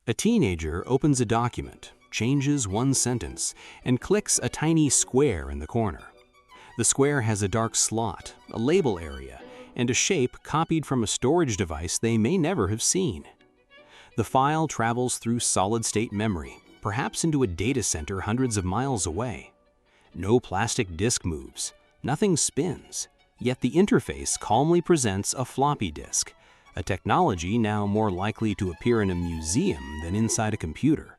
A teenager opens a document, changes one sentence, and clicks a tiny square in the corner. The square has a dark slot, a label area, and a shape copied from a storage device they may never have seen. The file travels through solid-state memory, perhaps into a data center hundreds of miles away. No plastic disk moves, nothing spins, yet the interface calmly presents a floppy disk, a technology now more likely to appear in a museum than inside a computer.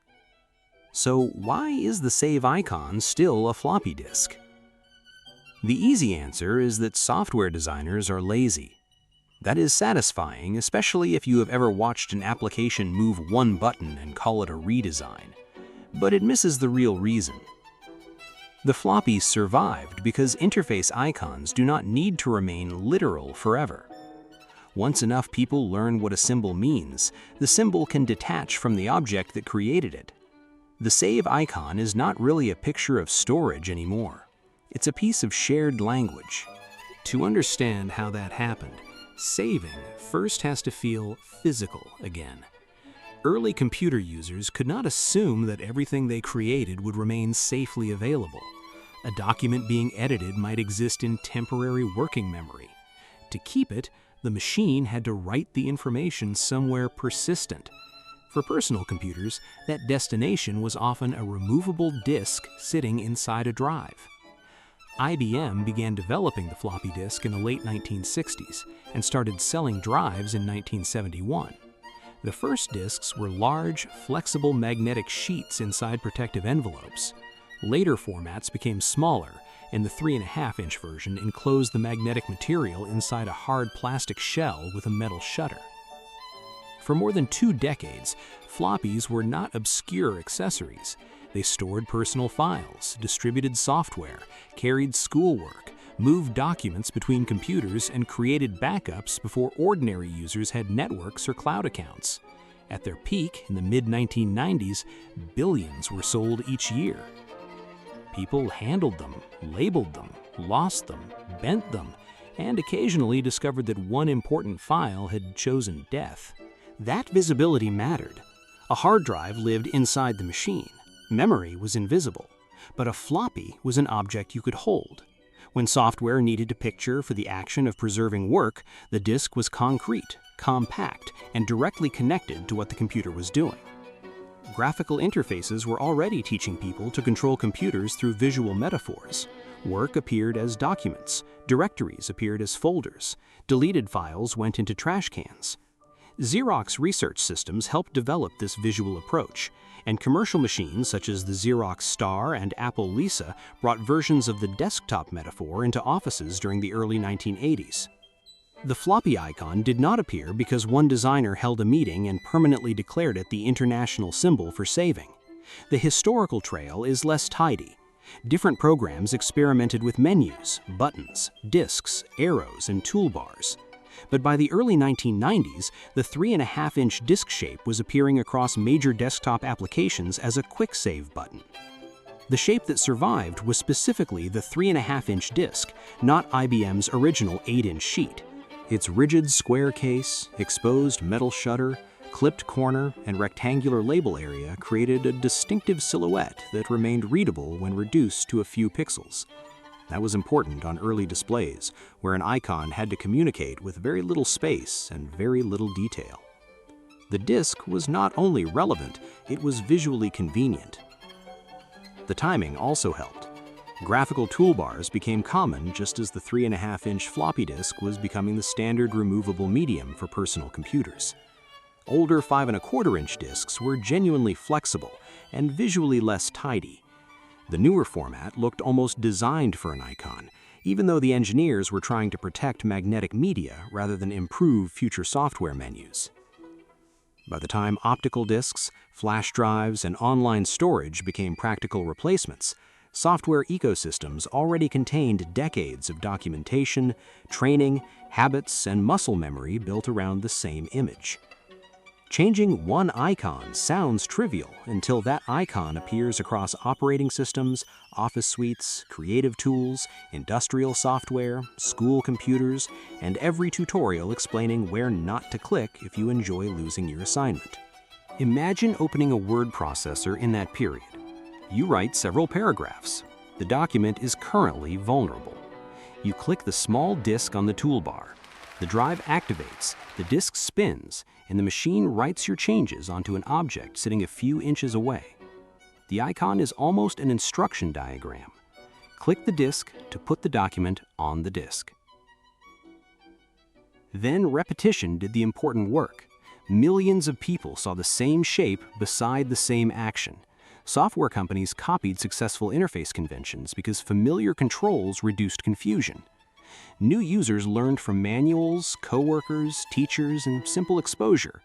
So why is the save icon still a floppy disk? The easy answer is that software designers are lazy. That is satisfying, especially if you have ever watched an application move one button and call it a redesign. But it misses the real reason. The floppy survived because interface icons do not need to remain literal forever. Once enough people learn what a symbol means, the symbol can detach from the object that created it. The save icon is not really a picture of storage anymore. It's a piece of shared language. To understand how that happened, saving first has to feel physical again. Early computer users could not assume that everything they created would remain safely available. A document being edited might exist in temporary working memory. To keep it, the machine had to write the information somewhere persistent. For personal computers, that destination was often a removable disk sitting inside a drive. IBM began developing the floppy disk in the late 1960s and started selling drives in 1971. The first disks were large, flexible magnetic sheets inside protective envelopes. Later formats became smaller, and the 3.5-inch version enclosed the magnetic material inside a hard plastic shell with a metal shutter. For more than 2 decades, floppies were not obscure accessories. They stored personal files, distributed software, carried schoolwork, moved documents between computers, and created backups before ordinary users had networks or cloud accounts. At their peak, in the mid-1990s, billions were sold each year. People handled them, labeled them, lost them, bent them, and occasionally discovered that one important file had chosen death. That visibility mattered. A hard drive lived inside the machine. Memory was invisible, but a floppy was an object you could hold. When software needed to picture for the action of preserving work, the disk was concrete, compact, and directly connected to what the computer was doing. Graphical interfaces were already teaching people to control computers through visual metaphors. Work appeared as documents, directories appeared as folders, deleted files went into trash cans. Xerox research systems helped develop this visual approach, and commercial machines such as the Xerox Star and Apple Lisa brought versions of the desktop metaphor into offices during the early 1980s. The floppy icon did not appear because one designer held a meeting and permanently declared it the international symbol for saving. The historical trail is less tidy. Different programs experimented with menus, buttons, disks, arrows, and toolbars. But by the early 1990s, the 3.5-inch disk shape was appearing across major desktop applications as a quick save button. The shape that survived was specifically the 3.5-inch disk, not IBM's original 8-inch sheet. Its rigid square case, exposed metal shutter, clipped corner, and rectangular label area created a distinctive silhouette that remained readable when reduced to a few pixels. That was important on early displays, where an icon had to communicate with very little space and very little detail. The disk was not only relevant, it was visually convenient. The timing also helped. Graphical toolbars became common just as the 3.5-inch floppy disk was becoming the standard removable medium for personal computers. Older 5.25-inch disks were genuinely flexible and visually less tidy. The newer format looked almost designed for an icon, even though the engineers were trying to protect magnetic media rather than improve future software menus. By the time optical disks, flash drives, and online storage became practical replacements, software ecosystems already contained decades of documentation, training, habits, and muscle memory built around the same image. Changing one icon sounds trivial until that icon appears across operating systems, office suites, creative tools, industrial software, school computers, and every tutorial explaining where not to click if you enjoy losing your assignment. Imagine opening a word processor in that period. You write several paragraphs. The document is currently vulnerable. You click the small disk on the toolbar. The drive activates, the disk spins, and the machine writes your changes onto an object sitting a few inches away. The icon is almost an instruction diagram. Click the disk to put the document on the disk. Then repetition did the important work. Millions of people saw the same shape beside the same action. Software companies copied successful interface conventions because familiar controls reduced confusion. New users learned from manuals, coworkers, teachers, and simple exposure.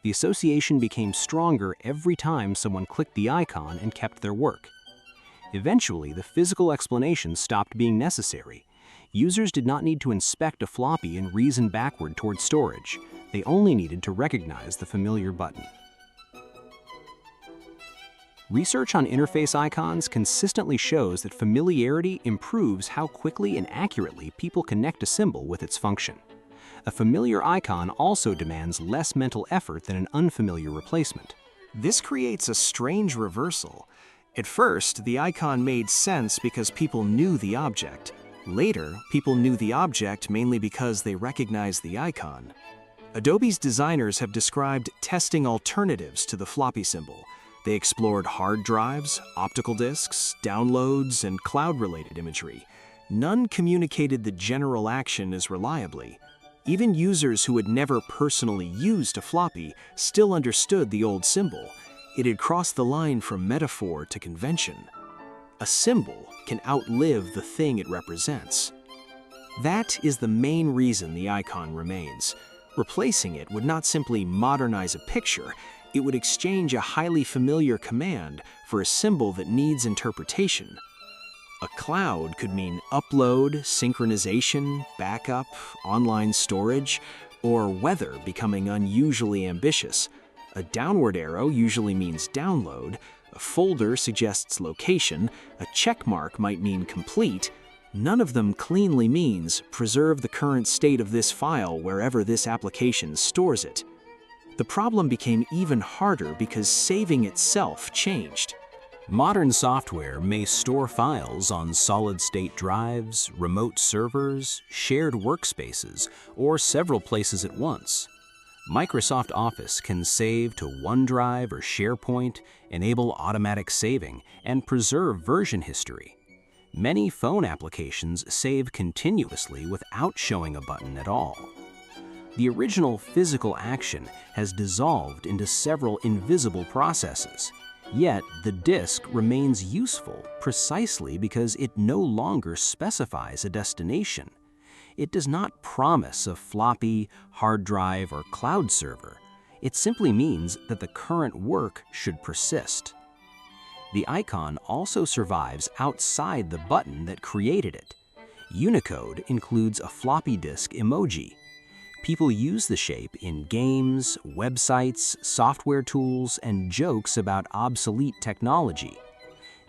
The association became stronger every time someone clicked the icon and kept their work. Eventually, the physical explanation stopped being necessary. Users did not need to inspect a floppy and reason backward toward storage. They only needed to recognize the familiar button. Research on interface icons consistently shows that familiarity improves how quickly and accurately people connect a symbol with its function. A familiar icon also demands less mental effort than an unfamiliar replacement. This creates a strange reversal. At first, the icon made sense because people knew the object. Later, people knew the object mainly because they recognized the icon. Adobe's designers have described testing alternatives to the floppy symbol. They explored hard drives, optical disks, downloads, and cloud-related imagery. None communicated the general action as reliably. Even users who had never personally used a floppy still understood the old symbol. It had crossed the line from metaphor to convention. A symbol can outlive the thing it represents. That is the main reason the icon remains. Replacing it would not simply modernize a picture, it would exchange a highly familiar command for a symbol that needs interpretation. A cloud could mean upload, synchronization, backup, online storage, or weather becoming unusually ambitious. A downward arrow usually means download, a folder suggests location, a check mark might mean complete. None of them cleanly means preserve the current state of this file wherever this application stores it. The problem became even harder because saving itself changed. Modern software may store files on solid-state drives, remote servers, shared workspaces, or several places at once. Microsoft Office can save to OneDrive or SharePoint, enable automatic saving, and preserve version history. Many phone applications save continuously without showing a button at all. The original physical action has dissolved into several invisible processes, yet the disk remains useful precisely because it no longer specifies a destination. It does not promise a floppy, hard drive, or cloud server. It simply means that the current work should persist. The icon also survives outside the button that created it. Unicode includes a floppy disk emoji. People use the shape in games, websites, software tools, and jokes about obsolete technology.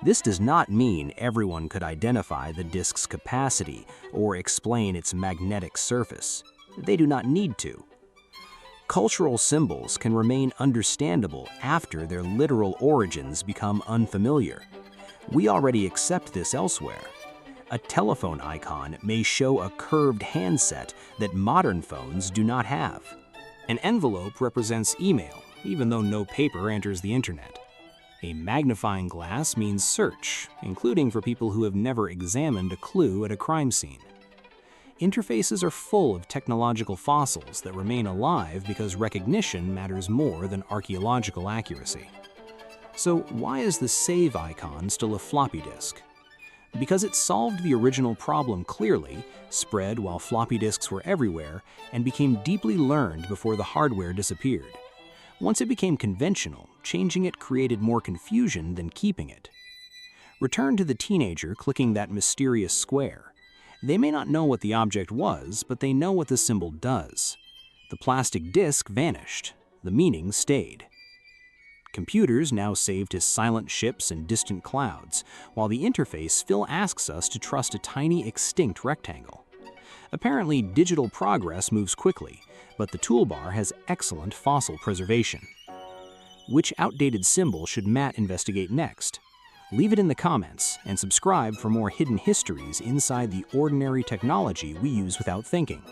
This does not mean everyone could identify the disk's capacity or explain its magnetic surface. They do not need to. Cultural symbols can remain understandable after their literal origins become unfamiliar. We already accept this elsewhere. A telephone icon may show a curved handset that modern phones do not have. An envelope represents email, even though no paper enters the internet. A magnifying glass means search, including for people who have never examined a clue at a crime scene. Interfaces are full of technological fossils that remain alive because recognition matters more than archaeological accuracy. So why is the save icon still a floppy disk? Because it solved the original problem clearly, spread while floppy disks were everywhere, and became deeply learned before the hardware disappeared. Once it became conventional, changing it created more confusion than keeping it. Return to the teenager clicking that mysterious square. They may not know what the object was, but they know what the symbol does. The plastic disc vanished. The meaning stayed. Computers now save to silent ships and distant clouds, while the interface still asks us to trust a tiny extinct rectangle. Apparently, digital progress moves quickly, but the toolbar has excellent fossil preservation. Which outdated symbol should Matt investigate next? Leave it in the comments and subscribe for more hidden histories inside the ordinary technology we use without thinking.